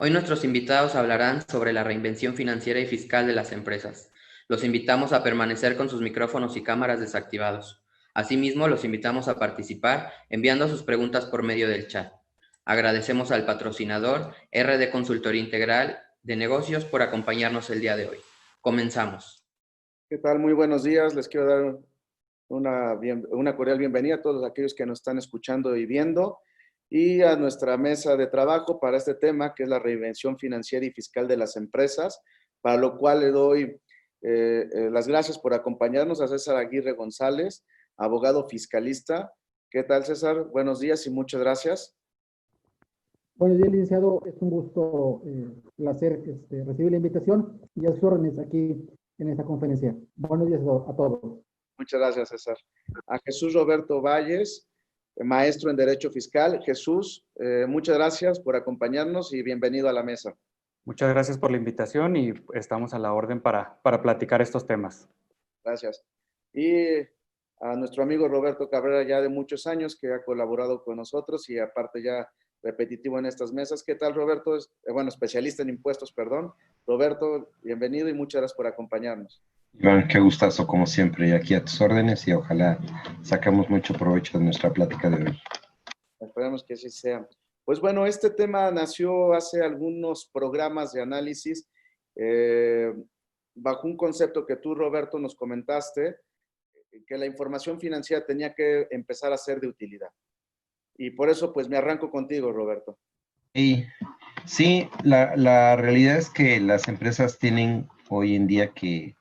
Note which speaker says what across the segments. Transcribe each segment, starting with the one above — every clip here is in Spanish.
Speaker 1: Hoy nuestros invitados hablarán sobre la reinvención financiera y fiscal de las empresas. Los invitamos a permanecer con sus micrófonos y cámaras desactivados. Asimismo, los invitamos a participar enviando sus preguntas por medio del chat. Agradecemos al patrocinador RD Consultoría Integral de Negocios por acompañarnos el día de hoy. Comenzamos.
Speaker 2: ¿Qué tal? Muy buenos días. Les quiero dar una cordial bienvenida a todos aquellos que nos están escuchando y viendo y a nuestra mesa de trabajo para este tema que es la reinvención financiera y fiscal de las empresas, para lo cual le doy las gracias por acompañarnos a César Aguirre González, abogado fiscalista. ¿Qué tal, César? Buenos días y muchas gracias.
Speaker 3: Buenos días, licenciado. Es un gusto, placer recibir la invitación y a sus órdenes aquí en esta conferencia. Buenos días a todos.
Speaker 2: Muchas gracias, César. A Jesús Roberto Valles, maestro en Derecho Fiscal. Jesús, muchas gracias por acompañarnos y bienvenido a la mesa.
Speaker 4: Muchas gracias por la invitación y estamos a la orden para platicar estos temas.
Speaker 2: Gracias. Y a nuestro amigo Roberto Cabrera, ya de muchos años, que ha colaborado con nosotros y aparte ya repetitivo en estas mesas. ¿Qué tal, Roberto? Bueno, especialista en impuestos, perdón. Roberto, bienvenido y muchas gracias por acompañarnos.
Speaker 5: Iván, qué gustazo como siempre, y aquí a tus órdenes y ojalá saquemos mucho provecho de nuestra plática de hoy.
Speaker 2: Esperemos que así sea. Pues bueno, este tema nació hace algunos programas de análisis bajo un concepto que tú, Roberto, nos comentaste, que la información financiera tenía que empezar a ser de utilidad. Y por eso, pues me arranco contigo, Roberto.
Speaker 5: Y sí, la realidad es que las empresas tienen hoy en día que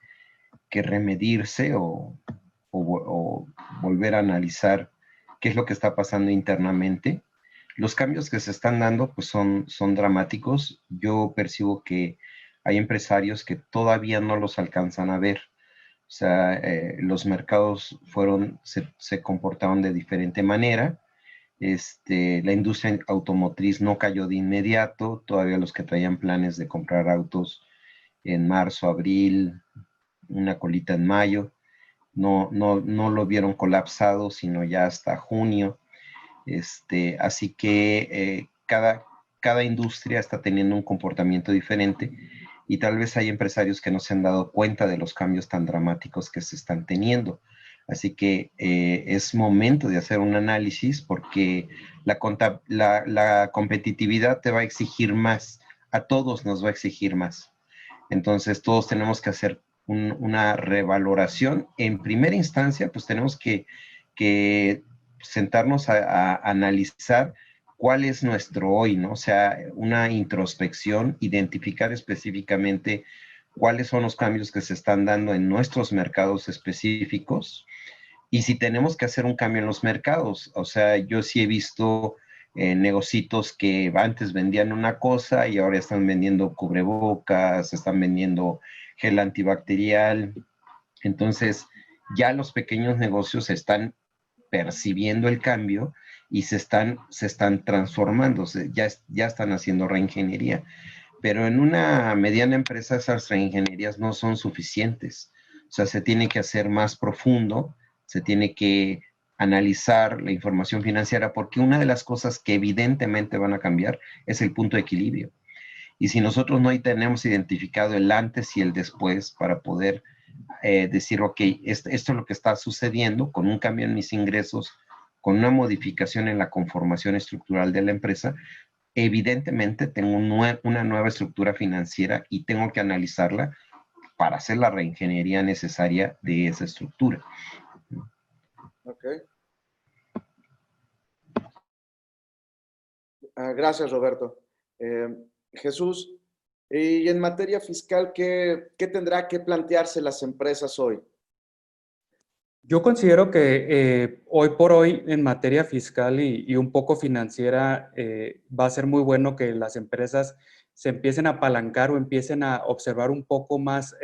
Speaker 5: remedirse o volver a analizar qué es lo que está pasando internamente. Los cambios que se están dando pues son dramáticos. Yo percibo que hay empresarios que todavía no los alcanzan a ver. O sea, los mercados se comportaron de diferente manera. La industria automotriz no cayó de inmediato. Todavía los que traían planes de comprar autos en marzo, abril, una colita en mayo, no lo vieron colapsado, sino ya hasta junio. Así que cada industria está teniendo un comportamiento diferente y tal vez hay empresarios que no se han dado cuenta de los cambios tan dramáticos que se están teniendo. Así que es momento de hacer un análisis porque la competitividad te va a exigir más, a todos nos va a exigir más. Entonces todos tenemos que hacer una revaloración. En primera instancia, pues tenemos que sentarnos a analizar cuál es nuestro hoy, ¿no? O sea, una introspección, identificar específicamente cuáles son los cambios que se están dando en nuestros mercados específicos y si tenemos que hacer un cambio en los mercados. O sea, yo sí he visto negocitos que antes vendían una cosa y ahora están vendiendo cubrebocas, están vendiendo gel antibacterial. Entonces, ya los pequeños negocios están percibiendo el cambio y se están transformando, ya están haciendo reingeniería. Pero en una mediana empresa esas reingenierías no son suficientes. O sea, se tiene que hacer más profundo, se tiene que analizar la información financiera, porque una de las cosas que evidentemente van a cambiar es el punto de equilibrio. Y si nosotros no tenemos identificado el antes y el después para poder decir, ok, esto es lo que está sucediendo con un cambio en mis ingresos, con una modificación en la conformación estructural de la empresa, evidentemente tengo una nueva estructura financiera y tengo que analizarla para hacer la reingeniería necesaria de esa estructura.
Speaker 2: Ok. Gracias, Roberto. Jesús, y en materia fiscal, ¿qué tendrá que plantearse las empresas hoy?
Speaker 4: Yo considero que hoy por hoy en materia fiscal y un poco financiera va a ser muy bueno que las empresas se empiecen a apalancar o empiecen a observar un poco más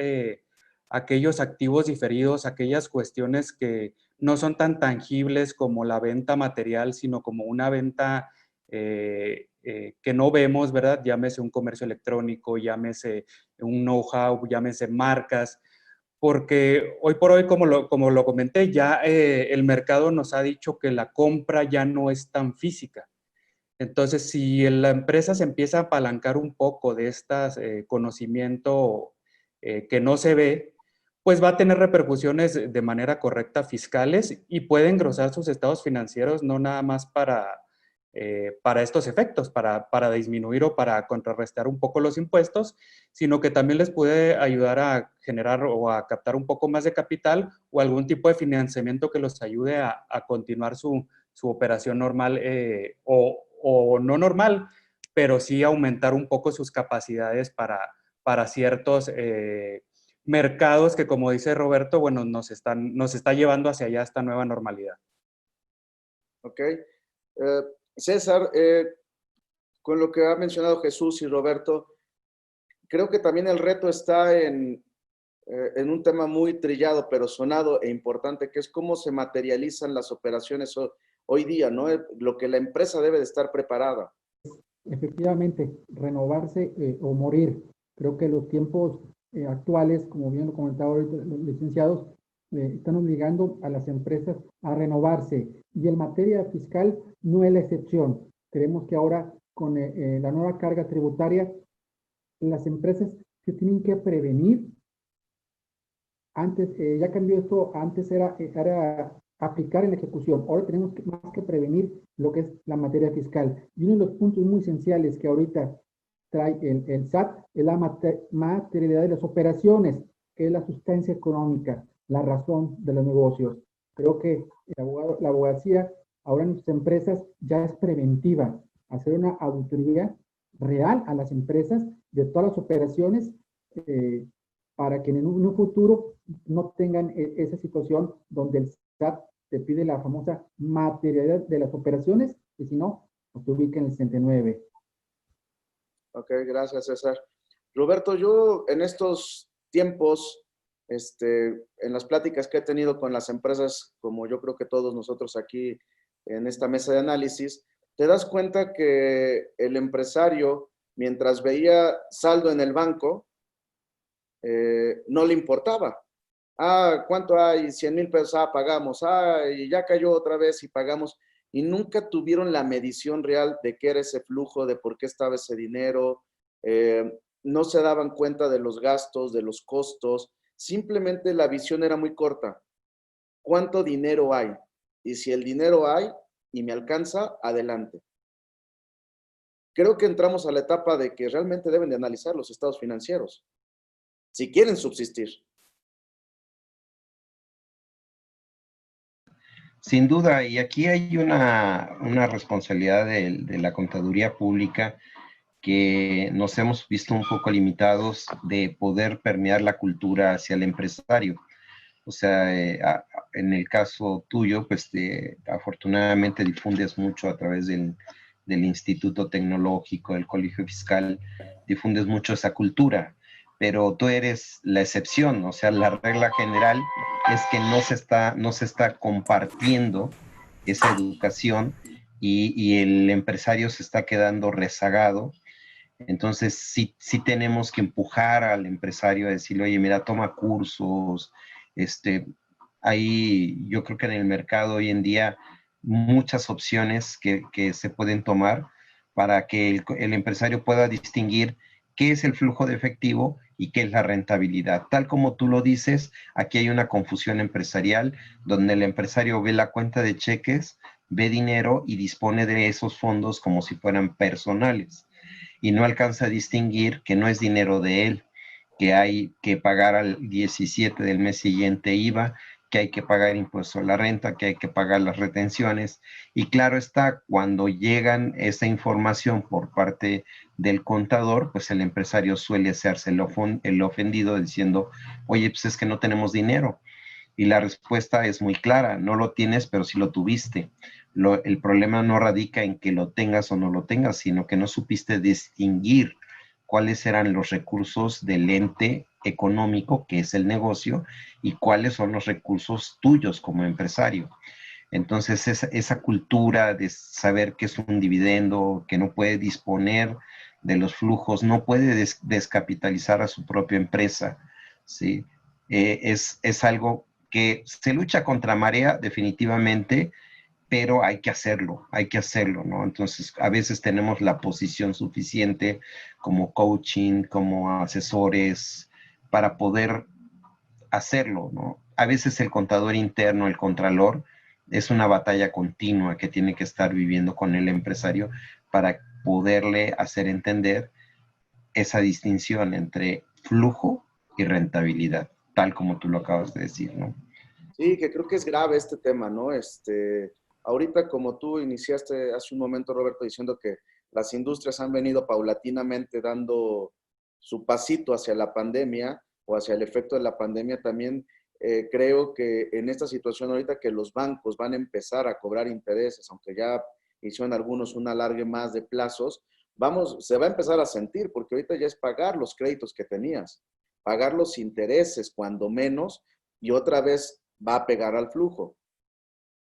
Speaker 4: aquellos activos diferidos, aquellas cuestiones que no son tan tangibles como la venta material, sino como una venta que no vemos, ¿verdad? Llámese un comercio electrónico, llámese un know-how, llámese marcas, porque hoy por hoy, como lo comenté, ya el mercado nos ha dicho que la compra ya no es tan física. Entonces, si la empresa se empieza a apalancar un poco de este conocimiento que no se ve, pues va a tener repercusiones de manera correcta fiscales y puede engrosar sus estados financieros no nada más para estos efectos, para disminuir o para contrarrestar un poco los impuestos, sino que también les puede ayudar a generar o a captar un poco más de capital o algún tipo de financiamiento que los ayude a continuar su operación normal o no normal, pero sí aumentar un poco sus capacidades para ciertos mercados que, como dice Roberto, bueno, nos está llevando hacia allá esta nueva normalidad.
Speaker 2: Ok. César, con lo que ha mencionado Jesús y Roberto, creo que también el reto está en un tema muy trillado, pero sonado e importante, que es cómo se materializan las operaciones hoy día, ¿no? Lo que la empresa debe de estar preparada.
Speaker 3: Efectivamente, renovarse o morir. Creo que los tiempos actuales, como bien lo comentaba ahorita los licenciados, están obligando a las empresas a renovarse. Y en materia fiscal no es la excepción. Creemos que ahora con la nueva carga tributaria, las empresas se tienen que prevenir. Antes, ya cambió esto, antes era aplicar en la ejecución. Ahora tenemos más que prevenir lo que es la materia fiscal. Y uno de los puntos muy esenciales que ahorita trae el SAT es la materialidad de las operaciones, que es la sustancia económica, la razón de los negocios. Creo que la abogacía ahora en nuestras empresas ya es preventiva, hacer una auditoría real a las empresas de todas las operaciones para que en un futuro no tengan esa situación donde el SAT te pide la famosa materialidad de las operaciones y si no, pues te ubica en el 69.
Speaker 2: Ok, gracias, César. Roberto, yo en estos tiempos, en las pláticas que he tenido con las empresas, como yo creo que todos nosotros aquí en esta mesa de análisis, te das cuenta que el empresario, mientras veía saldo en el banco, no le importaba. Ah, ¿cuánto hay? 100,000 pesos, pagamos. Y ya cayó otra vez y pagamos. Y nunca tuvieron la medición real de qué era ese flujo, de por qué estaba ese dinero. No se daban cuenta de los gastos, de los costos. Simplemente la visión era muy corta. ¿Cuánto dinero hay? Y si el dinero hay y me alcanza, adelante. Creo que entramos a la etapa de que realmente deben de analizar los estados financieros, si quieren subsistir.
Speaker 5: Sin duda, y aquí hay una responsabilidad de la contaduría pública que nos hemos visto un poco limitados de poder permear la cultura hacia el empresario. O sea, en el caso tuyo, pues afortunadamente difundes mucho a través del Instituto Tecnológico, del Colegio Fiscal, difundes mucho esa cultura, pero tú eres la excepción, o sea, la regla general es que no se está compartiendo esa educación y el empresario se está quedando rezagado. Entonces, sí tenemos que empujar al empresario a decirle, oye, mira, toma cursos. Hay, yo creo que en el mercado hoy en día, muchas opciones que se pueden tomar para que el empresario pueda distinguir qué es el flujo de efectivo y qué es la rentabilidad. Tal como tú lo dices, aquí hay una confusión empresarial donde el empresario ve la cuenta de cheques, ve dinero y dispone de esos fondos como si fueran personales y no alcanza a distinguir que no es dinero de él, que hay que pagar al 17 del mes siguiente IVA, que hay que pagar impuesto a la renta, que hay que pagar las retenciones. Y claro está, cuando llegan esa información por parte del contador, pues el empresario suele hacerse el ofendido diciendo, oye, pues es que no tenemos dinero. Y la respuesta es muy clara, no lo tienes, pero sí lo tuviste. El problema no radica en que lo tengas o no lo tengas, sino que no supiste distinguir cuáles eran los recursos del ente económico, que es el negocio, y cuáles son los recursos tuyos como empresario. Entonces, esa cultura de saber que es un dividendo, que no puede disponer de los flujos, no puede descapitalizar a su propia empresa, ¿sí? Es algo que se lucha contra marea definitivamente, pero hay que hacerlo, ¿no? Entonces, a veces tenemos la posición suficiente como coaching, como asesores, para poder hacerlo, ¿no? A veces el contador interno, el contralor, es una batalla continua que tiene que estar viviendo con el empresario para poderle hacer entender esa distinción entre flujo y rentabilidad, tal como tú lo acabas de decir, ¿no?
Speaker 2: Sí, que creo que es grave este tema, ¿no? Ahorita, como tú iniciaste hace un momento, Roberto, diciendo que las industrias han venido paulatinamente dando su pasito hacia la pandemia o hacia el efecto de la pandemia, también creo que en esta situación ahorita que los bancos van a empezar a cobrar intereses, aunque ya hicieron algunos un alargue más de plazos, se va a empezar a sentir, porque ahorita ya es pagar los créditos que tenías, pagar los intereses cuando menos, y otra vez va a pegar al flujo,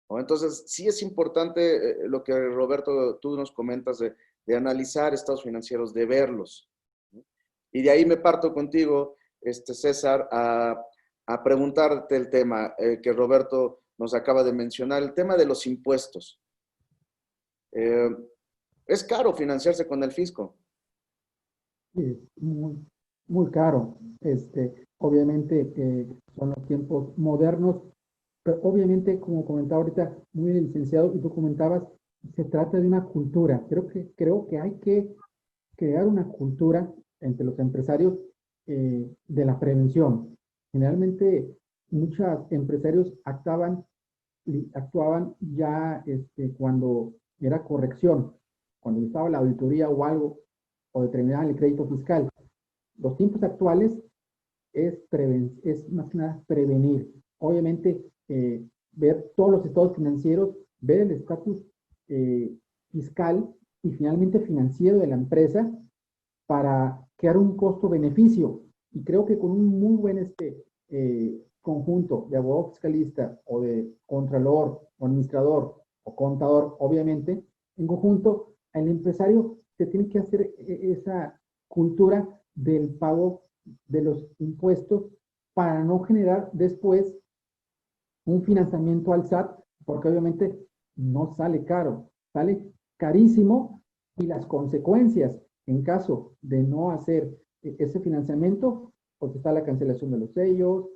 Speaker 2: ¿no? Entonces, sí es importante lo que, Roberto, tú nos comentas de analizar estados financieros, de verlos, ¿no? Y de ahí me parto contigo, César, a preguntarte el tema que Roberto nos acaba de mencionar, el tema de los impuestos. Es caro financiarse con el fisco.
Speaker 3: Sí, es muy, muy caro. Obviamente son los tiempos modernos, pero obviamente, como comentaba ahorita, muy bien, licenciado, y tú comentabas, se trata de una cultura. Creo que hay que crear una cultura entre los empresarios de la prevención. Generalmente, muchos empresarios actuaban ya cuando era corrección, cuando estaba la auditoría o algo, o determinaban el crédito fiscal. Los tiempos actuales es más que nada prevenir. Obviamente, ver todos los estados financieros, ver el estatus fiscal y finalmente financiero de la empresa para crear un costo-beneficio. Y creo que con un muy buen conjunto de abogado fiscalista o de contralor o administrador o contador, obviamente, en conjunto, el empresario se tiene que hacer esa cultura del pago de los impuestos para no generar después un financiamiento al SAT, porque obviamente no sale caro, sale carísimo, y las consecuencias en caso de no hacer ese financiamiento, pues está la cancelación de los sellos,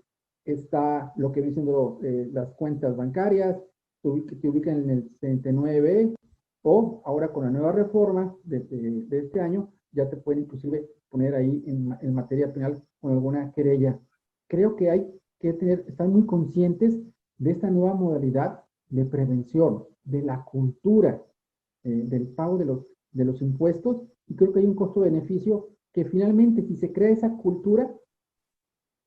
Speaker 3: está lo que vienen siendo las cuentas bancarias, que ubican en el 69, o ahora con la nueva reforma de este año, ya te pueden inclusive poner ahí en materia penal con alguna querella. Creo que hay que estar muy conscientes de esta nueva modalidad de prevención, de la cultura del pago de los impuestos, y creo que hay un costo-beneficio que finalmente, si se crea esa cultura,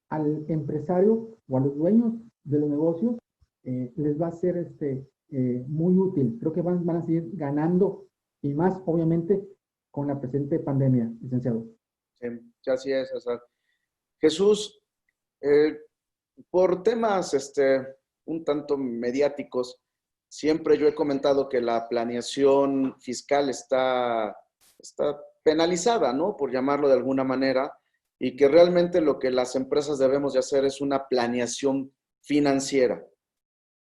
Speaker 3: al empresario o a los dueños de los negocios les va a ser muy útil. Creo que van a seguir ganando, y más obviamente con la presente pandemia, licenciado.
Speaker 2: Sí, así es, César. Jesús, por temas un tanto mediáticos, siempre yo he comentado que la planeación fiscal está penalizada, ¿no? Por llamarlo de alguna manera, y que realmente lo que las empresas debemos de hacer es una planeación financiera.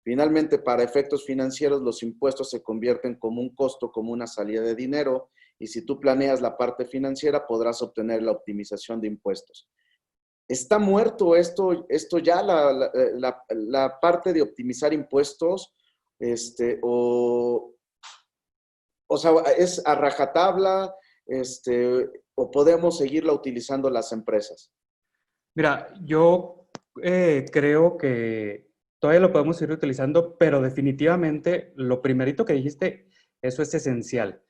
Speaker 2: Finalmente, para efectos financieros, los impuestos se convierten como un costo, como una salida de dinero, y si tú planeas la parte financiera, podrás obtener la optimización de impuestos. ¿Está muerto esto ya, la parte de optimizar impuestos? O sea, ¿es a rajatabla? ¿O podemos seguirla utilizando las empresas?
Speaker 4: Mira, yo creo que todavía lo podemos ir utilizando, pero definitivamente lo primerito que dijiste, eso es esencial.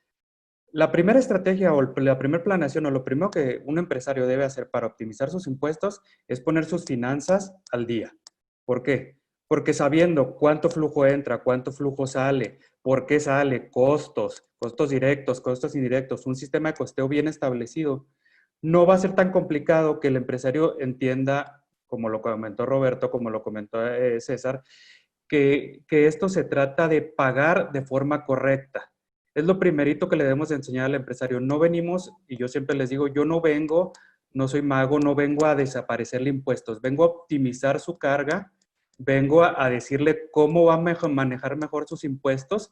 Speaker 4: La primera estrategia o la primera planeación o lo primero que un empresario debe hacer para optimizar sus impuestos es poner sus finanzas al día. ¿Por qué? Porque sabiendo cuánto flujo entra, cuánto flujo sale, por qué sale, costos directos, costos indirectos, un sistema de costeo bien establecido, no va a ser tan complicado que el empresario entienda, como lo comentó Roberto, como lo comentó César, que esto se trata de pagar de forma correcta. Es lo primerito que le debemos enseñar al empresario. No venimos, y yo siempre les digo, yo no vengo, no soy mago, no vengo a desaparecerle impuestos, vengo a optimizar su carga, vengo a decirle cómo va a manejar mejor sus impuestos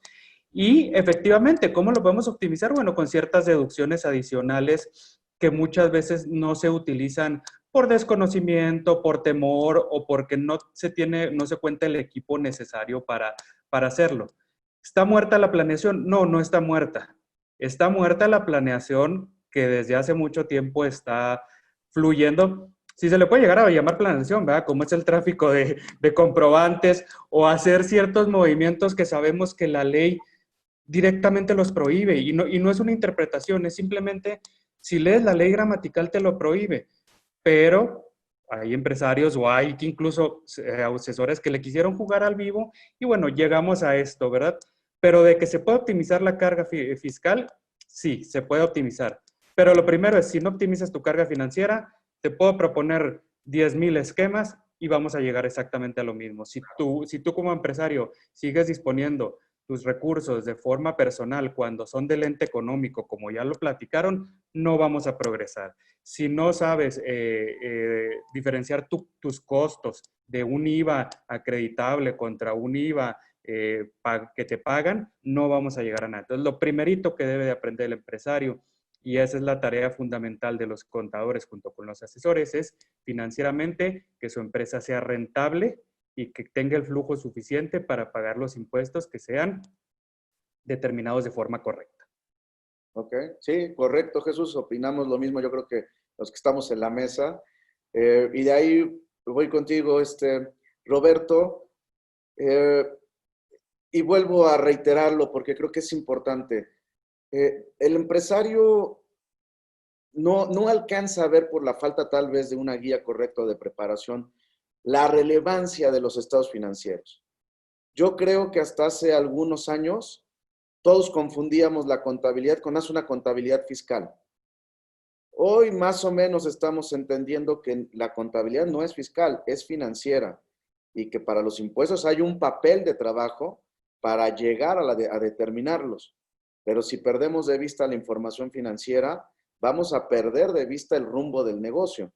Speaker 4: y efectivamente, ¿cómo lo podemos optimizar? Bueno, con ciertas deducciones adicionales que muchas veces no se utilizan por desconocimiento, por temor o porque no se cuenta el equipo necesario para hacerlo. ¿Está muerta la planeación? No, no está muerta. Está muerta la planeación que desde hace mucho tiempo está fluyendo. Si se le puede llegar a llamar planeación, ¿verdad? Como es el tráfico de comprobantes o hacer ciertos movimientos que sabemos que la ley directamente los prohíbe y no es una interpretación, es simplemente si lees la ley gramatical te lo prohíbe, pero hay empresarios o hay que incluso asesores que le quisieron jugar al vivo y bueno, llegamos a esto, ¿verdad? Pero de que se puede optimizar la carga fiscal, sí, se puede optimizar. Pero lo primero es, si no optimizas tu carga financiera, te puedo proponer 10,000 esquemas y vamos a llegar exactamente a lo mismo. Si tú como empresario sigues disponiendo tus recursos de forma personal cuando son del ente económico, como ya lo platicaron, no vamos a progresar. Si no sabes diferenciar tus costos de un IVA acreditable contra un IVA que te pagan, no vamos a llegar a nada. Entonces, lo primerito que debe de aprender el empresario, y esa es la tarea fundamental de los contadores junto con los asesores, es financieramente que su empresa sea rentable y que tenga el flujo suficiente para pagar los impuestos que sean determinados de forma correcta.
Speaker 2: Ok, sí, correcto, Jesús, opinamos lo mismo, yo creo que los que estamos en la mesa. Y de ahí voy contigo, Roberto, y vuelvo a reiterarlo porque creo que es importante. El empresario no alcanza a ver por la falta tal vez de una guía correcta de preparación la relevancia de los estados financieros. Yo creo que hasta hace algunos años todos confundíamos la contabilidad con una contabilidad fiscal. Hoy más o menos estamos entendiendo que la contabilidad no es fiscal, es financiera y que para los impuestos hay un papel de trabajo para llegar a determinarlos. Pero si perdemos de vista la información financiera, vamos a perder de vista el rumbo del negocio.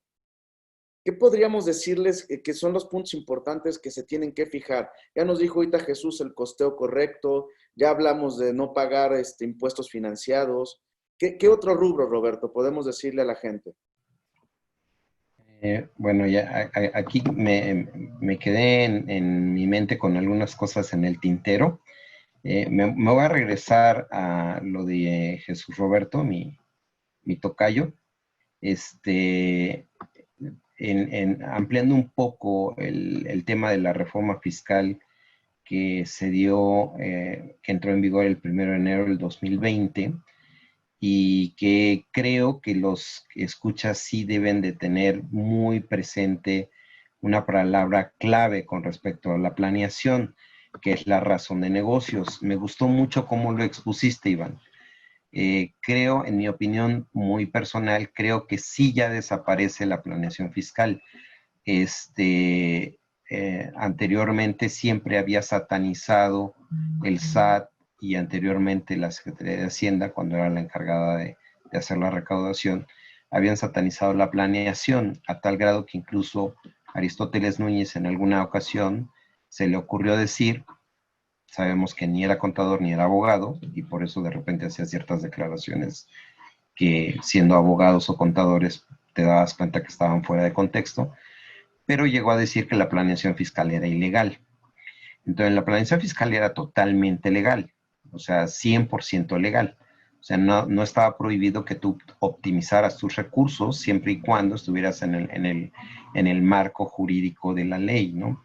Speaker 2: ¿Qué podríamos decirles que son los puntos importantes que se tienen que fijar? Ya nos dijo ahorita Jesús el costeo correcto, ya hablamos de no pagar impuestos financiados. ¿Qué otro rubro, Roberto, podemos decirle a la gente?
Speaker 5: Bueno, ya aquí me quedé en mi mente con algunas cosas en el tintero. Me voy a regresar a lo de Jesús Roberto, mi tocayo, ampliando un poco el tema de la reforma fiscal que se dio, que entró en vigor el 1 de enero del 2020 y que creo que los escuchas sí deben de tener muy presente una palabra clave con respecto a la planeación, que es la razón de negocios. Me gustó mucho cómo lo expusiste, Iván. Creo, en mi opinión muy personal, creo que sí ya desaparece la planeación fiscal. Anteriormente siempre había satanizado el SAT y anteriormente la Secretaría de Hacienda, cuando era la encargada de hacer la recaudación, habían satanizado la planeación a tal grado que incluso Aristóteles Núñez en alguna ocasión se le ocurrió decir, sabemos que ni era contador ni era abogado, y por eso de repente hacía ciertas declaraciones que siendo abogados o contadores te dabas cuenta que estaban fuera de contexto, pero llegó a decir que la planeación fiscal era ilegal. Entonces, la planeación fiscal era totalmente legal, o sea, 100% legal. O sea, no estaba prohibido que tú optimizaras tus recursos siempre y cuando estuvieras en el marco jurídico de la ley, ¿no?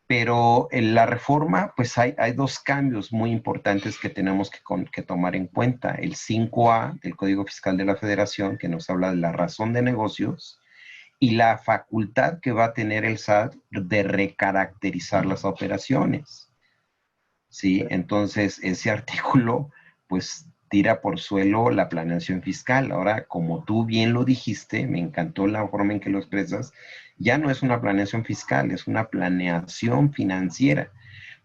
Speaker 5: Pero en la reforma, pues hay dos cambios muy importantes que tenemos que tomar en cuenta. El 5A del Código Fiscal de la Federación, que nos habla de la razón de negocios, y la facultad que va a tener el SAT de recaracterizar las operaciones. ¿Sí? Entonces, ese artículo, pues, tira por suelo la planeación fiscal. Ahora, como tú bien lo dijiste, me encantó la forma en que lo expresas, ya no es una planeación fiscal, es una planeación financiera,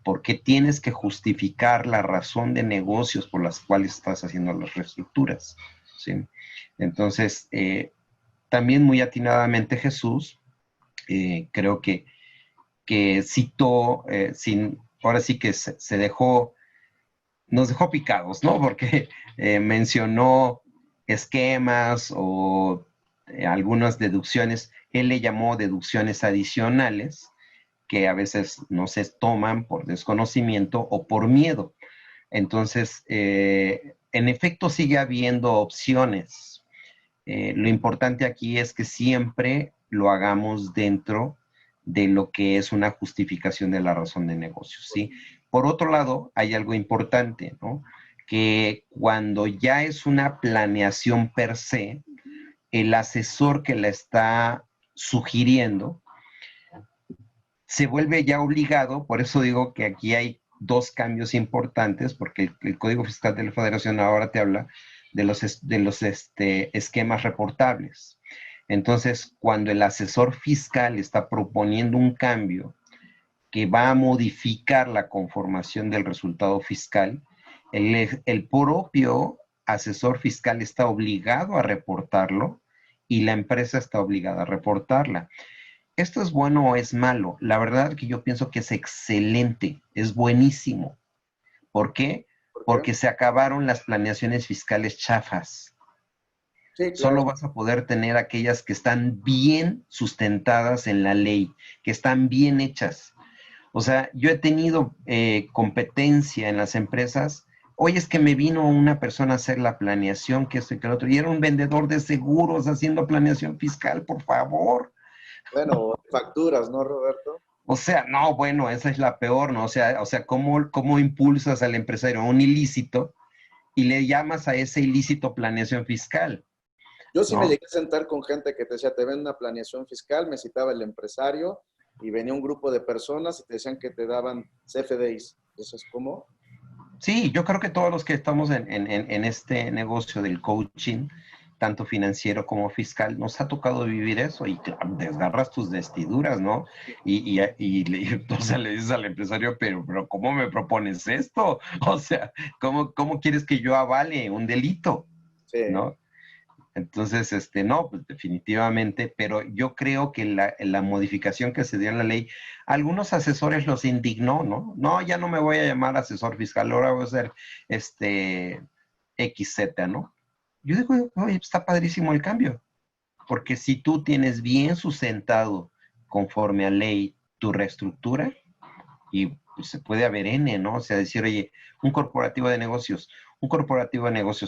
Speaker 5: porque tienes que justificar la razón de negocios por las cuales estás haciendo las reestructuras. ¿Sí? Entonces, también muy atinadamente Jesús, creo que que citó, ahora sí que nos dejó picados, ¿no? Porque mencionó esquemas o algunas deducciones, él le llamó deducciones adicionales, que a veces no se toman por desconocimiento o por miedo. Entonces, en efecto, sigue habiendo opciones. Lo importante aquí es que siempre lo hagamos dentro de lo que es una justificación de la razón de negocio, ¿sí? Por otro lado, hay algo importante, ¿no? Que cuando ya es una planeación per se, el asesor que la está sugiriendo se vuelve ya obligado, por eso digo que aquí hay dos cambios importantes, porque el Código Fiscal de la Federación ahora te habla de los esquemas reportables. Entonces, cuando el asesor fiscal está proponiendo un cambio que va a modificar la conformación del resultado fiscal, el propio asesor fiscal está obligado a reportarlo y la empresa está obligada a reportarla. ¿Esto es bueno o es malo? La verdad que yo pienso que es excelente, es buenísimo. ¿Por qué? Porque se acabaron las planeaciones fiscales chafas.
Speaker 2: Sí, claro.
Speaker 5: Solo vas a poder tener aquellas que están bien sustentadas en la ley, que están bien hechas. O sea, yo he tenido competencia en las empresas. Oye, es que me vino una persona a hacer la planeación, que esto y que lo otro, y era un vendedor de seguros haciendo planeación fiscal, por favor.
Speaker 2: Bueno, facturas, ¿no, Roberto?
Speaker 5: O sea, no, bueno, esa es la peor, ¿no? O sea, ¿cómo impulsas al empresario a un ilícito y le llamas a ese ilícito planeación fiscal?
Speaker 2: Yo sí me
Speaker 5: ¿No?
Speaker 2: llegué a sentar con gente que te decía, te ven una planeación fiscal, me citaba el empresario y venía un grupo de personas y te decían que te daban CFDIs. ¿Eso es cómo?
Speaker 5: Sí, yo creo que todos los que estamos en este negocio del coaching, tanto financiero como fiscal, nos ha tocado vivir eso y te desgarras tus vestiduras, ¿no? Entonces le dices al empresario, pero ¿cómo me propones esto? O sea, ¿cómo quieres que yo avale un delito?
Speaker 2: Sí.
Speaker 5: ¿No? Entonces, no, pues definitivamente, pero yo creo que la modificación que se dio en la ley, algunos asesores los indignó, ¿no? No, ya no me voy a llamar asesor fiscal, ahora voy a ser XZ, ¿no? Yo digo, oye, está padrísimo el cambio, porque si tú tienes bien sustentado conforme a ley tu reestructura, y pues, se puede haber N, ¿no? O sea, decir, oye, un corporativo de negocios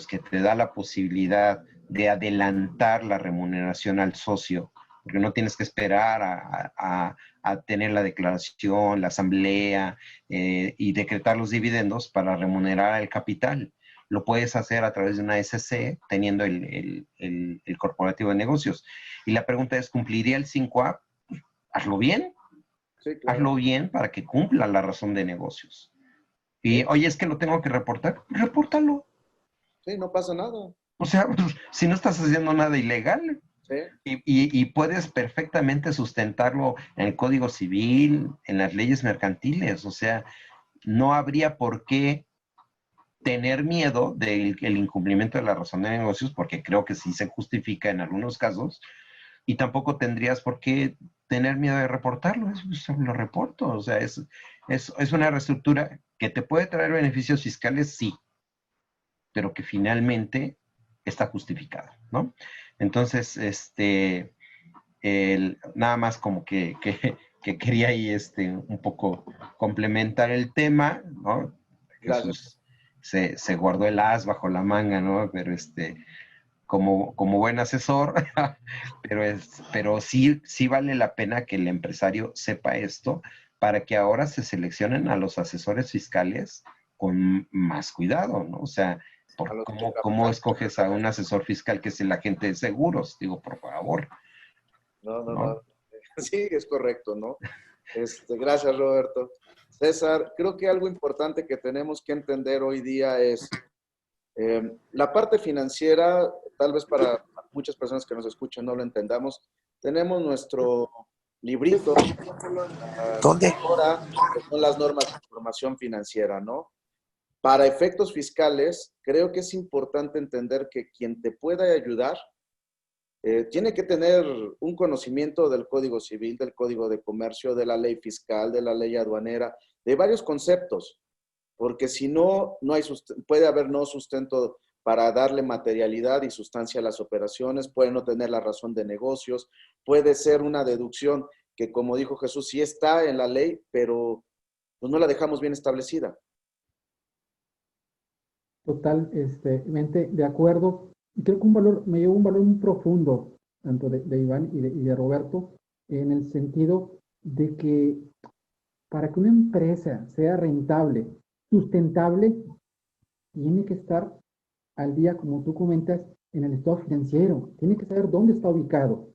Speaker 5: que te da la posibilidad de adelantar la remuneración al socio, porque no tienes que esperar a tener la declaración, la asamblea y decretar los dividendos para remunerar el capital. Lo puedes hacer a través de una SC teniendo el corporativo de negocios. Y la pregunta es, ¿cumpliría el 5A? Hazlo bien.
Speaker 2: Sí, claro.
Speaker 5: Hazlo bien para que cumpla la razón de negocios. Y, oye, es que lo tengo que reportar. Repórtalo.
Speaker 2: Sí, no pasa nada.
Speaker 5: O sea, pues, si no estás haciendo nada ilegal
Speaker 2: Sí,
Speaker 5: y puedes perfectamente sustentarlo en el Código Civil, en las leyes mercantiles. O sea, no habría por qué tener miedo del incumplimiento de la razón de negocios, porque creo que sí se justifica en algunos casos, y tampoco tendrías por qué tener miedo de reportarlo, eso lo reporto, o sea, es una reestructura que te puede traer beneficios fiscales, sí, pero que finalmente está justificada, ¿no? Entonces, nada más como que quería ahí un poco complementar el tema, ¿no?
Speaker 2: gracias.
Speaker 5: Jesús se guardó el as bajo la manga, ¿no? Pero como buen asesor, pero sí vale la pena que el empresario sepa esto para que ahora se seleccionen a los asesores fiscales con más cuidado, ¿no? O sea,
Speaker 2: A los
Speaker 5: ¿cómo escoges a un asesor fiscal que es el agente de seguros? Digo, por favor,
Speaker 2: No, no,
Speaker 5: ¿no?
Speaker 2: no. Sí, es correcto, ¿no? Gracias, Roberto. César, creo que algo importante que tenemos que entender hoy día es la parte financiera, tal vez para muchas personas que nos escuchan no lo entendamos. Tenemos nuestro librito,
Speaker 6: ¿Dónde?
Speaker 2: ahora, que son las normas de información financiera, ¿no? Para efectos fiscales, creo que es importante entender que quien te pueda ayudar tiene que tener un conocimiento del Código Civil, del Código de Comercio, de la ley fiscal, de la ley aduanera, de varios conceptos, porque si no, puede haber no sustento para darle materialidad y sustancia a las operaciones, puede no tener la razón de negocios, puede ser una deducción que, como dijo Jesús, sí está en la ley, pero pues no la dejamos bien establecida.
Speaker 3: Totalmente de acuerdo. Y creo que me llevó un valor muy profundo, tanto de Iván y de Roberto, en el sentido de que para que una empresa sea rentable, sustentable, tiene que estar al día, como tú comentas, en el estado financiero. Tiene que saber dónde está ubicado.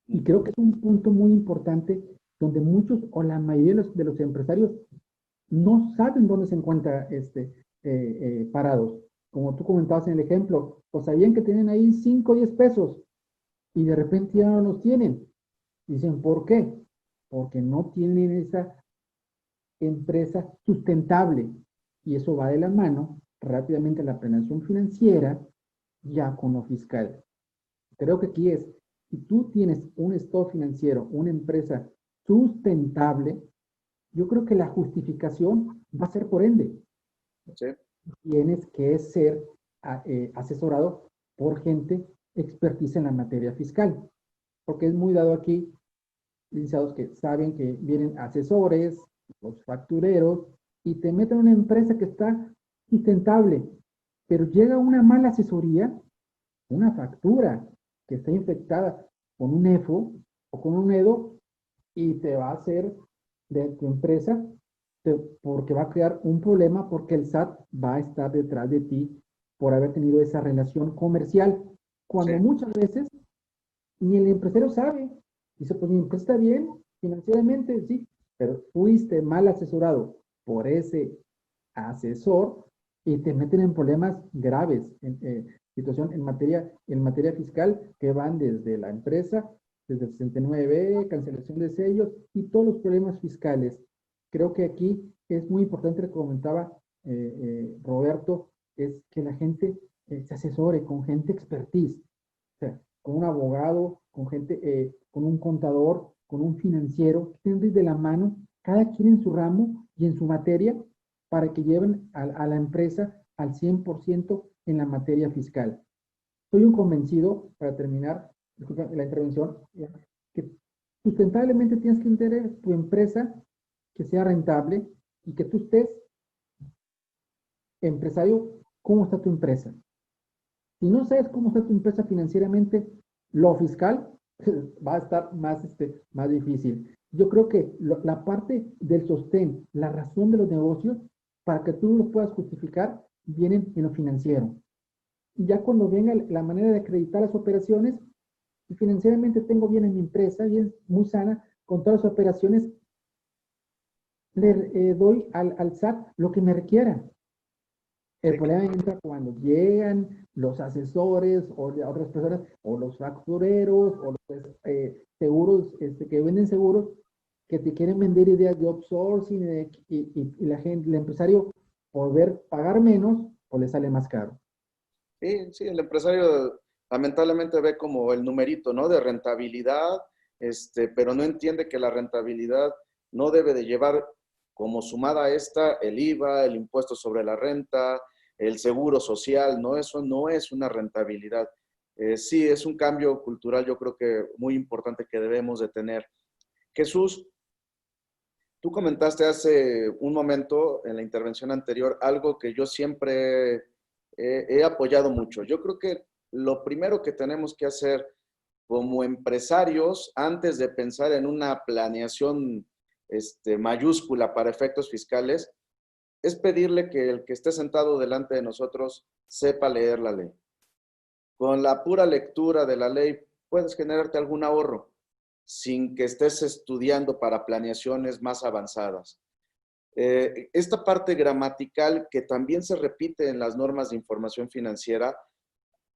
Speaker 3: Y creo que es un punto muy importante donde muchos o la mayoría de los empresarios no saben dónde se encuentran parados. Como tú comentabas en el ejemplo, pues sabían que tienen ahí 5 o 10 pesos y de repente ya no los tienen. Dicen, ¿por qué? Porque no tienen esa empresa sustentable. Y eso va de la mano rápidamente a la planeación financiera ya con lo fiscal. Creo que aquí es, si tú tienes un estado financiero, una empresa sustentable, yo creo que la justificación va a ser por ende.
Speaker 2: ¿Sí?
Speaker 3: Tienes que ser asesorado por gente expertise en la materia fiscal, porque es muy dado aquí, licenciados que saben que vienen asesores, los factureros, y te meten en una empresa que está sustentable, pero llega una mala asesoría, una factura que está infectada con un EFO o con un EDO, y te va a hacer de tu empresa porque va a crear un problema porque el SAT va a estar detrás de ti por haber tenido esa relación comercial, cuando
Speaker 2: Sí.
Speaker 3: muchas veces ni el empresario sabe. Dice, pues mi empresa está bien financieramente, sí, pero fuiste mal asesorado por ese asesor y te meten en problemas graves, situación en materia fiscal que van desde la empresa, desde el 69, cancelación de sellos y todos los problemas fiscales. Creo que aquí es muy importante, lo que comentaba Roberto, es que la gente se asesore con gente expertise, o sea, con un abogado, con gente, con un contador, con un financiero, que estén de la mano, cada quien en su ramo y en su materia, para que lleven a la empresa al 100% en la materia fiscal. Soy un convencido, para terminar, disculpa, la intervención, que sustentablemente tienes que tener tu empresa que sea rentable y que tú estés, empresario, ¿cómo está tu empresa? Si no sabes cómo está tu empresa financieramente, lo fiscal va a estar más difícil. Yo creo que la parte del sostén, la razón de los negocios, para que tú los puedas justificar, vienen en lo financiero. Y ya cuando venga la manera de acreditar las operaciones, y financieramente tengo bien en mi empresa, bien, muy sana, con todas las operaciones, le doy al SAT lo que me requiera. El problema entra cuando llegan los asesores o otras personas, o los factureros, o los seguros, que venden seguros, que te quieren vender ideas de outsourcing y la gente, el empresario, por ver pagar menos, o le sale más caro.
Speaker 2: Sí, sí, el empresario lamentablemente ve como el numerito, ¿no? De rentabilidad, pero no entiende que la rentabilidad no debe de llevar como sumada a esta el IVA, el impuesto sobre la renta, el seguro social, ¿no? Eso no es una rentabilidad. Sí, es un cambio cultural, yo creo que muy importante que debemos de tener. Jesús, tú comentaste hace un momento en la intervención anterior algo que yo siempre he apoyado mucho. Yo creo que lo primero que tenemos que hacer como empresarios, antes de pensar en una planeación mayúscula para efectos fiscales, es pedirle que el que esté sentado delante de nosotros sepa leer la ley. Con la pura lectura de la ley puedes generarte algún ahorro sin que estés estudiando para planeaciones más avanzadas. Esta parte gramatical que también se repite en las normas de información financiera,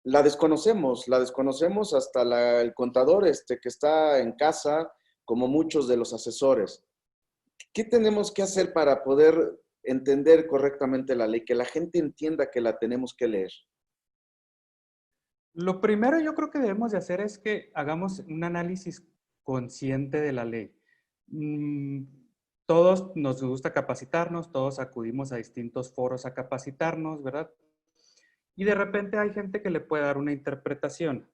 Speaker 2: la desconocemos hasta el contador que está en casa, como muchos de los asesores. ¿Qué tenemos que hacer para poder entender correctamente la ley? Que la gente entienda que la tenemos que leer.
Speaker 4: Lo primero yo creo que debemos de hacer es que hagamos un análisis consciente de la ley. Mm, Todos nos gusta capacitarnos, todos acudimos a distintos foros a capacitarnos, ¿verdad? Y de repente hay gente que le puede dar una interpretación,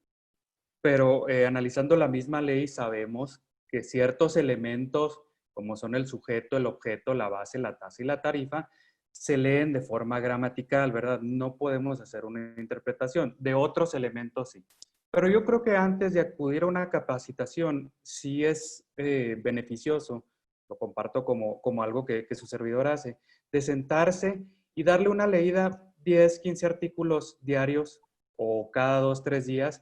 Speaker 4: pero analizando la misma ley sabemos que ciertos elementos, como son el sujeto, el objeto, la base, la tasa y la tarifa, se leen de forma gramatical, ¿verdad? No podemos hacer una interpretación. De otros elementos sí. Pero yo creo que antes de acudir a una capacitación, sí es beneficioso, lo comparto como algo que su servidor hace, de sentarse y darle una leída 10, 15 artículos diarios o cada 2, 3 días.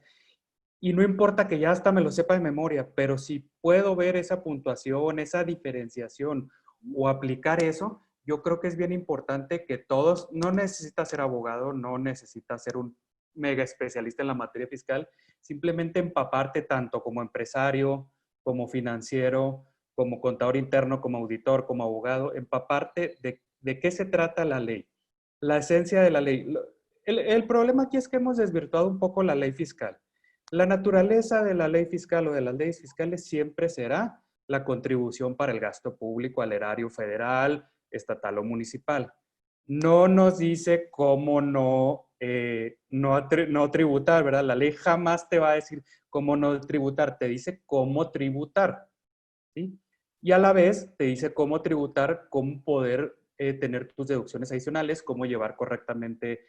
Speaker 4: Y no importa que ya hasta me lo sepa de memoria, pero si puedo ver esa puntuación, esa diferenciación o aplicar eso, yo creo que es bien importante que todos, no necesitas ser abogado, no necesitas ser un mega especialista en la materia fiscal, simplemente empaparte tanto como empresario, como financiero, como contador interno, como auditor, como abogado, empaparte de qué se trata la ley, la esencia de la ley. El problema aquí es que hemos desvirtuado un poco la ley fiscal. La naturaleza de la ley fiscal o de las leyes fiscales siempre será la contribución para el gasto público al erario federal, estatal o municipal. No nos dice cómo no tributar, ¿verdad? La ley jamás te va a decir cómo no tributar, te dice cómo tributar, ¿sí? Y a la vez te dice cómo tributar, cómo poder tener tus deducciones adicionales, cómo llevar correctamente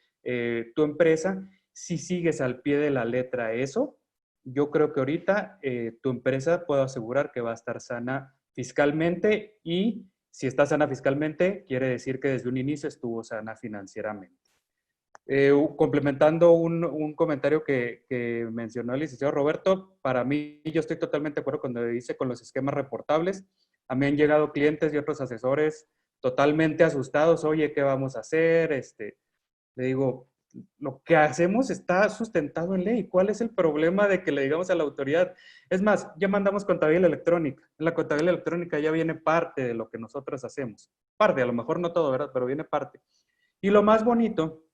Speaker 4: tu empresa. Si sigues al pie de la letra eso, yo creo que ahorita tu empresa puedo asegurar que va a estar sana fiscalmente y si está sana fiscalmente, quiere decir que desde un inicio estuvo sana financieramente. Complementando un comentario que mencionó el licenciado Roberto, para mí yo estoy totalmente de acuerdo cuando dice con los esquemas reportables. A mí han llegado clientes y otros asesores totalmente asustados, oye, ¿qué vamos a hacer? Le digo, lo que hacemos está sustentado en ley. ¿Cuál es el problema de que le digamos a la autoridad? Es más, ya mandamos contabilidad electrónica. En la contabilidad electrónica ya viene parte de lo que nosotros hacemos. Parte, a lo mejor no todo, ¿verdad? Pero viene parte. Y lo más bonito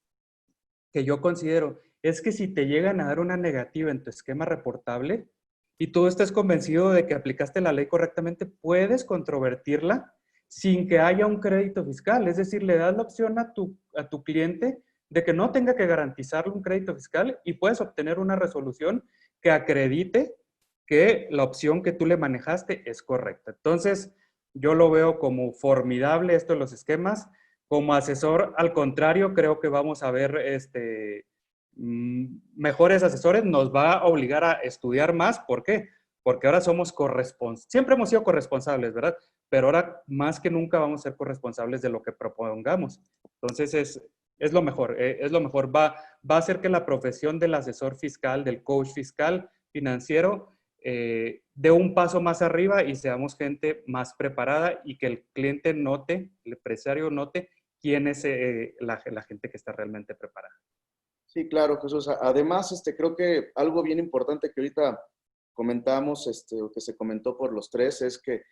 Speaker 4: que yo considero es que si te llegan a dar una negativa en tu esquema reportable y tú estés convencido de que aplicaste la ley correctamente, puedes controvertirla sin que haya un crédito fiscal. Es decir, le das la opción a tu cliente de que no tenga que garantizarle un crédito fiscal y puedes obtener una resolución que acredite que la opción que tú le manejaste es correcta. Entonces, yo lo veo como formidable esto de los esquemas. Como asesor, al contrario, creo que vamos a ver mejores asesores. Nos va a obligar a estudiar más. ¿Por qué? Porque ahora somos corresponsables. Siempre hemos sido corresponsables, ¿verdad? Pero ahora más que nunca vamos a ser corresponsables de lo que propongamos. Entonces es lo mejor. Es lo mejor. Va a hacer que la profesión del asesor fiscal, del coach fiscal, financiero, dé un paso más arriba y seamos gente más preparada y que el cliente note, el empresario note quién es la gente que está realmente preparada.
Speaker 2: Sí, claro, Jesús. Además, creo que algo bien importante que ahorita comentamos, o que se comentó por los tres, es que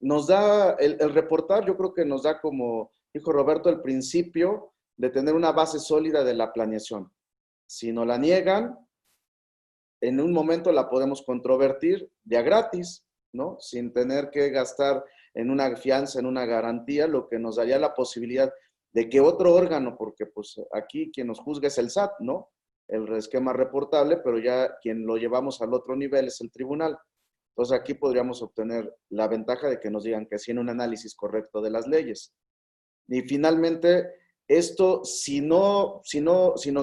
Speaker 2: nos da, el reportar, yo creo que nos da, como dijo Roberto al principio, de tener una base sólida de la planeación. Si nos la niegan, en un momento la podemos controvertir ya gratis, ¿no? Sin tener que gastar en una fianza, en una garantía, lo que nos daría la posibilidad de que otro órgano, porque pues aquí quien nos juzga es el SAT, ¿no? El esquema reportable, pero ya quien lo llevamos al otro nivel es el tribunal. Entonces aquí podríamos obtener la ventaja de que nos digan que sí en un análisis correcto de las leyes. Y finalmente, esto, si nos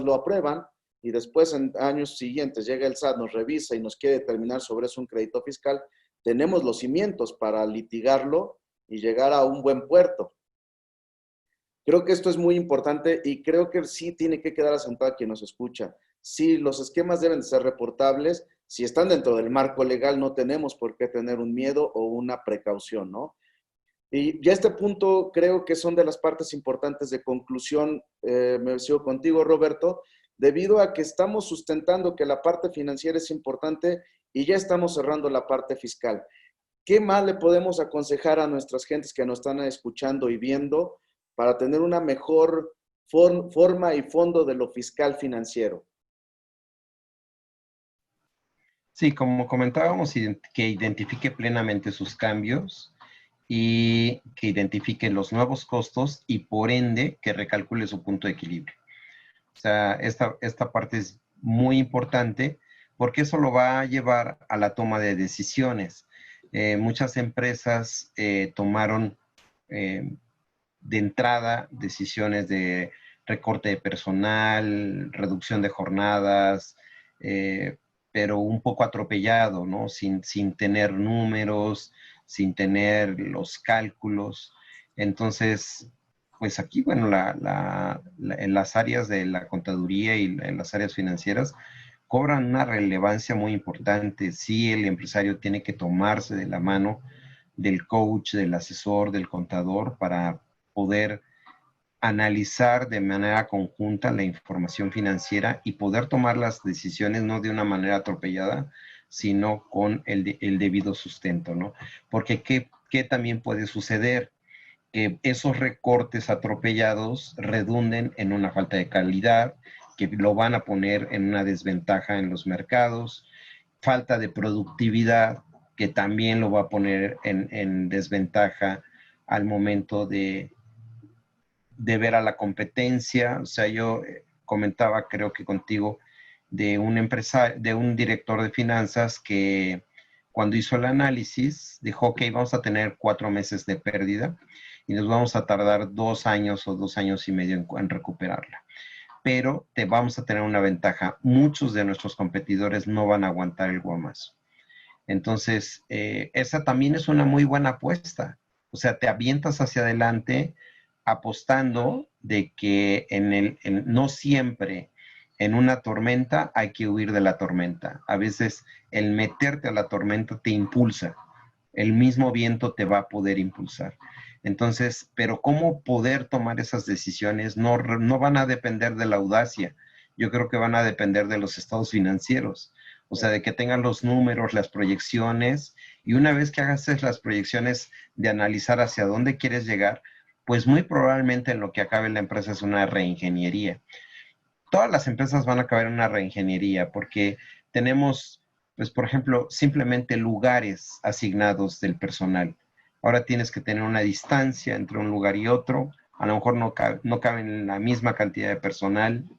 Speaker 2: lo aprueban y después en años siguientes llega el SAT, nos revisa y nos quiere determinar sobre eso un crédito fiscal, tenemos los cimientos para litigarlo y llegar a un buen puerto. Creo que esto es muy importante y creo que sí tiene que quedar asentado quien nos escucha. Sí, los esquemas deben de ser reportables. Si están dentro del marco legal, no tenemos por qué tener un miedo o una precaución, ¿no? Y ya este punto creo que son de las partes importantes de conclusión. Me sigo contigo, Roberto, debido a que estamos sustentando que la parte financiera es importante y ya estamos cerrando la parte fiscal. ¿Qué más le podemos aconsejar a nuestras gentes que nos están escuchando y viendo para tener una mejor forma y fondo de lo fiscal financiero?
Speaker 5: Sí, como comentábamos, que identifique plenamente sus cambios y que identifique los nuevos costos y por ende que recalcule su punto de equilibrio. O sea, esta parte es muy importante porque eso lo va a llevar a la toma de decisiones. Muchas empresas tomaron de entrada decisiones de recorte de personal, reducción de jornadas, pero un poco atropellado, ¿no? Sin tener números, sin tener los cálculos. Entonces, pues aquí, bueno, en las áreas de la contaduría y en las áreas financieras cobran una relevancia muy importante. Sí, el empresario tiene que tomarse de la mano del coach, del asesor, del contador para poder analizar de manera conjunta la información financiera y poder tomar las decisiones no de una manera atropellada, sino con el debido sustento, ¿no? Porque ¿qué también puede suceder? Que esos recortes atropellados redunden en una falta de calidad, que lo van a poner en una desventaja en los mercados, falta de productividad, que también lo va a poner en desventaja al momento de ver a la competencia. O sea, yo comentaba, creo que contigo, de un empresario, de un director de finanzas que cuando hizo el análisis dijo, ok, vamos a tener 4 meses de pérdida y nos vamos a tardar 2 años o 2 años y medio en recuperarla. Pero te vamos a tener una ventaja. Muchos de nuestros competidores no van a aguantar el guamazo. Entonces, esa también es una muy buena apuesta. O sea, te avientas hacia adelante apostando de que no siempre en una tormenta hay que huir de la tormenta. A veces el meterte a la tormenta te impulsa. El mismo viento te va a poder impulsar. Entonces, pero cómo poder tomar esas decisiones no van a depender de la audacia. Yo creo que van a depender de los estados financieros. O sea, de que tengan los números, las proyecciones, y una vez que hagas las proyecciones de analizar hacia dónde quieres llegar, pues muy probablemente en lo que acabe la empresa es una reingeniería. Todas las empresas van a acabar en una reingeniería porque tenemos, pues por ejemplo, simplemente lugares asignados del personal. Ahora tienes que tener una distancia entre un lugar y otro. A lo mejor no caben la misma cantidad de personal.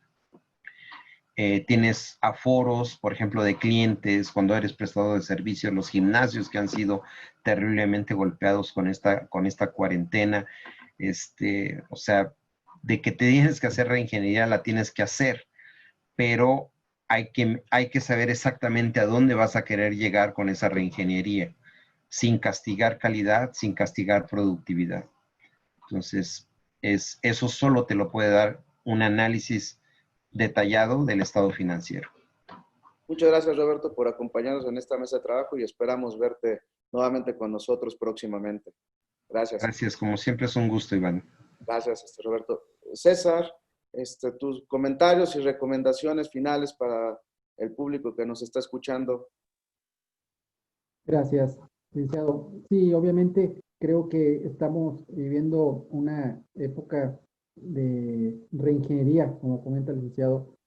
Speaker 5: Tienes aforos, por ejemplo, de clientes, cuando eres prestador de servicios, los gimnasios que han sido terriblemente golpeados con esta cuarentena. O sea, de que te tienes que hacer reingeniería, la tienes que hacer, pero hay que saber exactamente a dónde vas a querer llegar con esa reingeniería, sin castigar calidad, sin castigar productividad. Entonces, eso solo te lo puede dar un análisis detallado del estado financiero.
Speaker 2: Muchas gracias, Roberto, por acompañarnos en esta mesa de trabajo y esperamos verte nuevamente con nosotros próximamente. Gracias.
Speaker 5: Gracias, como siempre es un gusto, Iván.
Speaker 2: Gracias, Roberto. César, tus comentarios y recomendaciones finales para el público que nos está escuchando.
Speaker 3: Gracias, licenciado. Sí, obviamente creo que estamos viviendo una época de reingeniería, como comenta el licenciado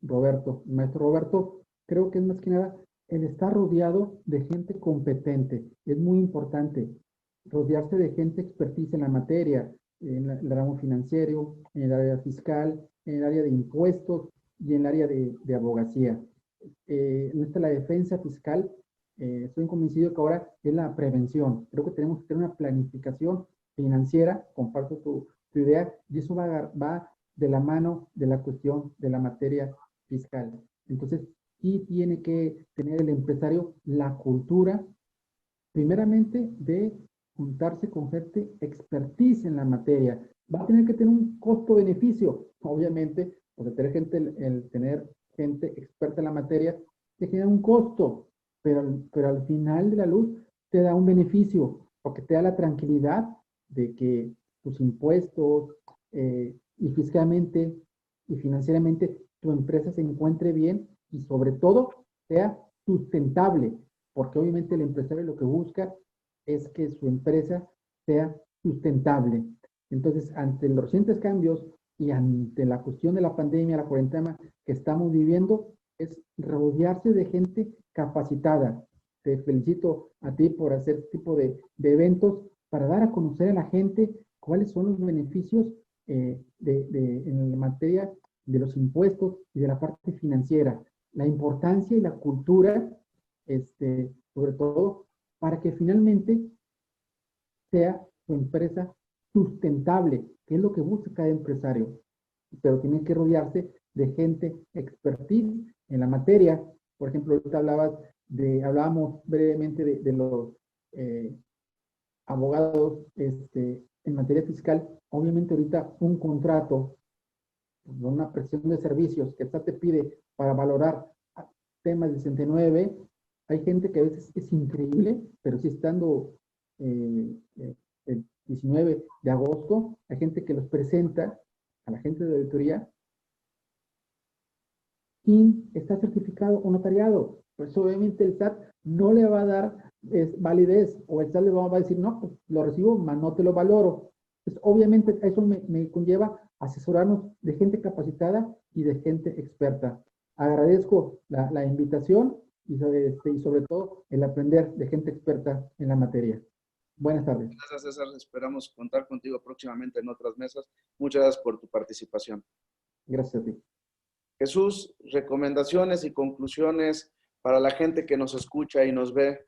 Speaker 3: Roberto. El maestro Roberto, creo que es más que nada el estar rodeado de gente competente. Es muy importante rodearse de gente expertise en la materia, en el ramo financiero, en el área fiscal, en el área de impuestos y en el área de abogacía. Nuestra la defensa fiscal, estoy convencido que ahora es la prevención. Creo que tenemos que tener una planificación financiera, comparto tu idea, y eso va de la mano de la cuestión de la materia fiscal. Entonces, sí tiene que tener el empresario la cultura, primeramente, de juntarse con gente expertise en la materia. Va a tener que tener un costo-beneficio, obviamente, porque tener gente experta en la materia te genera un costo, pero al final de la luz te da un beneficio, porque te da la tranquilidad de que tus impuestos y fiscalmente y financieramente tu empresa se encuentre bien y sobre todo sea sustentable, porque obviamente el empresario lo que busca es que su empresa sea sustentable. Entonces, ante los recientes cambios y ante la cuestión de la pandemia, la cuarentena que estamos viviendo, es rodearse de gente capacitada. Te felicito a ti por hacer este tipo de eventos para dar a conocer a la gente cuáles son los beneficios en la materia de los impuestos y de la parte financiera, la importancia y la cultura, sobre todo, para que finalmente sea tu empresa sustentable, que es lo que busca cada empresario. Pero tiene que rodearse de gente expertise en la materia. Por ejemplo, ahorita hablábamos brevemente de los abogados en materia fiscal. Obviamente ahorita un contrato, una prestación de servicios que te pide para valorar temas de 69, hay gente que a veces es increíble, pero sí estando el 19 de agosto, hay gente que los presenta a la gente de auditoría sin estar certificado o notariado. Pues obviamente el SAT no le va a dar validez, o el SAT le va a decir, no, pues lo recibo, mas no te lo valoro. Pues obviamente eso me conlleva asesorarnos de gente capacitada y de gente experta. Agradezco la invitación y sobre todo el aprender de gente experta en la materia. Buenas tardes.
Speaker 2: Gracias, César. Esperamos contar contigo próximamente en otras mesas. Muchas gracias por tu participación.
Speaker 3: Gracias a ti.
Speaker 2: Jesús, recomendaciones y conclusiones para la gente que nos escucha y nos ve.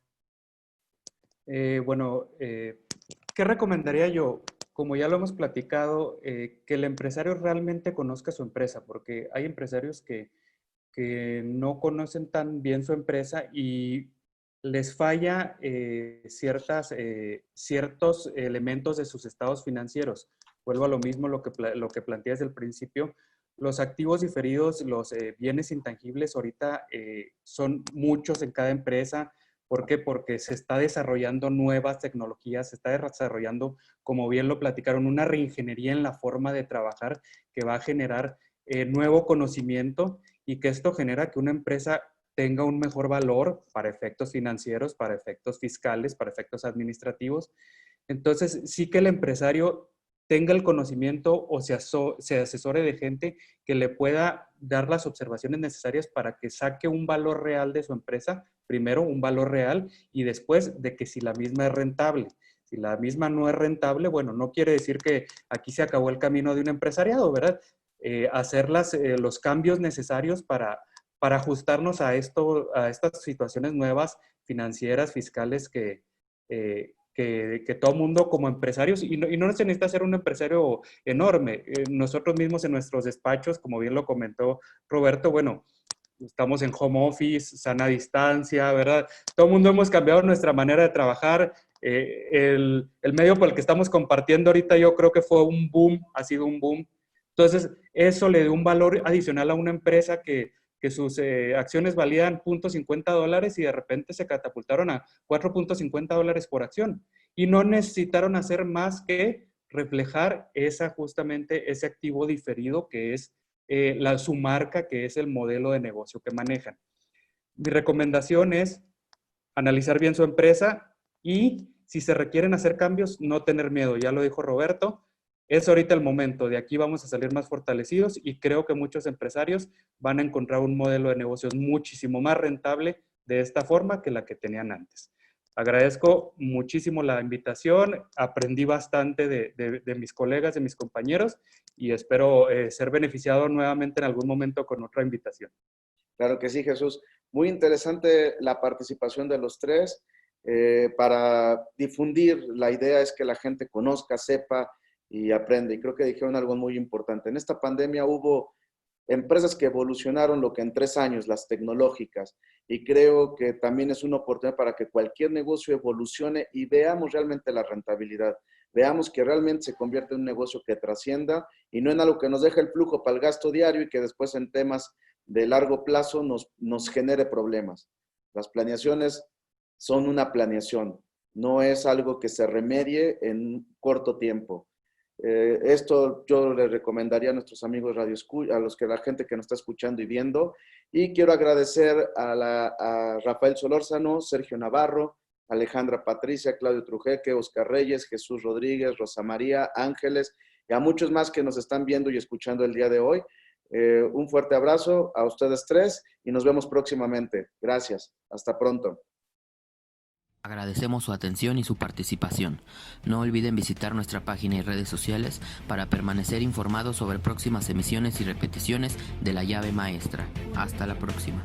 Speaker 4: ¿Qué recomendaría yo? Como ya lo hemos platicado, que el empresario realmente conozca su empresa, porque hay empresarios que no conocen tan bien su empresa y les falla ciertos elementos de sus estados financieros. Vuelvo a lo mismo, lo que planteé desde el principio. Los activos diferidos, los bienes intangibles ahorita son muchos en cada empresa. ¿Por qué? Porque se está desarrollando nuevas tecnologías, se está desarrollando, como bien lo platicaron, una reingeniería en la forma de trabajar que va a generar nuevo conocimiento y que esto genera que una empresa tenga un mejor valor para efectos financieros, para efectos fiscales, para efectos administrativos. Entonces, sí que el empresario tenga el conocimiento o se asesore de gente que le pueda dar las observaciones necesarias para que saque un valor real de su empresa, primero un valor real y después de que si la misma es rentable. Si la misma no es rentable, bueno, no quiere decir que aquí se acabó el camino de un empresariado, ¿verdad? Hacer los cambios necesarios para ajustarnos a estas situaciones nuevas financieras, fiscales que todo mundo como empresarios, y no se necesita ser un empresario enorme. Nosotros mismos en nuestros despachos, como bien lo comentó Roberto, bueno, estamos en home office, sana distancia, ¿verdad? Todo el mundo hemos cambiado nuestra manera de trabajar. El medio por el que estamos compartiendo ahorita yo creo que fue un boom, ha sido un boom. Entonces, eso le dio un valor adicional a una empresa que sus acciones valían $0.50 y de repente se catapultaron a $4.50 por acción. Y no necesitaron hacer más que reflejar justamente ese activo diferido que es su marca, que es el modelo de negocio que manejan. Mi recomendación es analizar bien su empresa y si se requieren hacer cambios, no tener miedo. Ya lo dijo Roberto, es ahorita el momento. De aquí vamos a salir más fortalecidos y creo que muchos empresarios van a encontrar un modelo de negocios muchísimo más rentable de esta forma que la que tenían antes. Agradezco muchísimo la invitación, aprendí bastante de mis colegas, de mis compañeros y espero ser beneficiado nuevamente en algún momento con otra invitación.
Speaker 2: Claro que sí, Jesús. Muy interesante la participación de los tres. Para difundir, la idea es que la gente conozca, sepa y aprenda. Y creo que dijeron algo muy importante. En esta pandemia hubo empresas que evolucionaron lo que en 3 años, las tecnológicas, y creo que también es una oportunidad para que cualquier negocio evolucione y veamos realmente la rentabilidad, veamos que realmente se convierte en un negocio que trascienda y no en algo que nos deje el flujo para el gasto diario y que después en temas de largo plazo nos genere problemas. Las planeaciones son una planeación, no es algo que se remedie en corto tiempo. Esto yo les recomendaría a nuestros amigos Radio Escucha, a la gente que nos está escuchando y viendo. Y quiero agradecer a Rafael Solórzano, Sergio Navarro, Alejandra Patricia, Claudio Trujeque, Oscar Reyes, Jesús Rodríguez, Rosa María, Ángeles y a muchos más que nos están viendo y escuchando el día de hoy. Un fuerte abrazo a ustedes tres y nos vemos próximamente. Gracias. Hasta pronto.
Speaker 1: Agradecemos su atención y su participación. No olviden visitar nuestra página y redes sociales para permanecer informados sobre próximas emisiones y repeticiones de La Llave Maestra. Hasta la próxima.